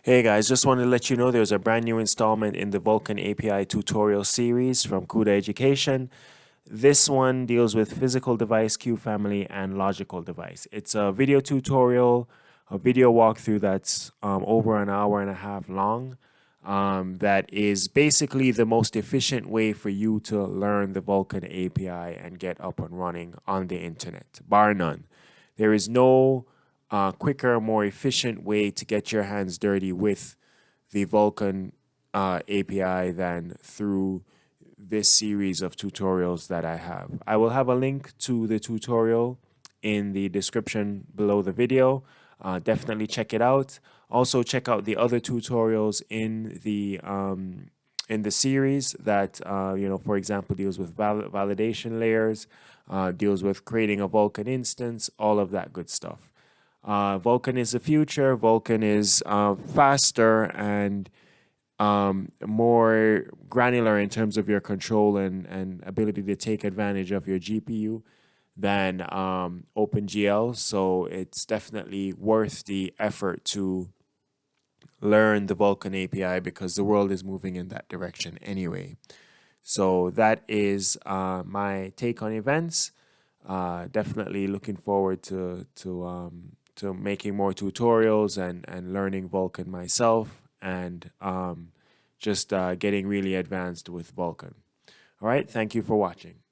Hey guys, just wanted to let you know there's a brand new installment in the Vulkan API tutorial series from CUDA Education. This one deals with physical device, Q family, and logical device. It's a video tutorial, a video walkthrough that's over an hour and a half long. That is basically the most efficient way for you to learn the Vulkan API and get up and running on the internet, bar none. There is no quicker, more efficient way to get your hands dirty with the Vulkan API than through this series of tutorials that I have. I will have a link to the tutorial in the description below the video. Definitely check it out. Also, check out the other tutorials in the series that for example, deals with validation layers, deals with creating a Vulkan instance, all of that good stuff. Vulkan is the future. Vulkan is faster and more granular in terms of your control and ability to take advantage of your GPU than OpenGL. So it's definitely worth the effort to learn the Vulkan API because the world is moving in that direction anyway. So that is my take on events. Definitely looking forward to making more tutorials and learning Vulkan myself and just getting really advanced with Vulkan. All right, thank you for watching.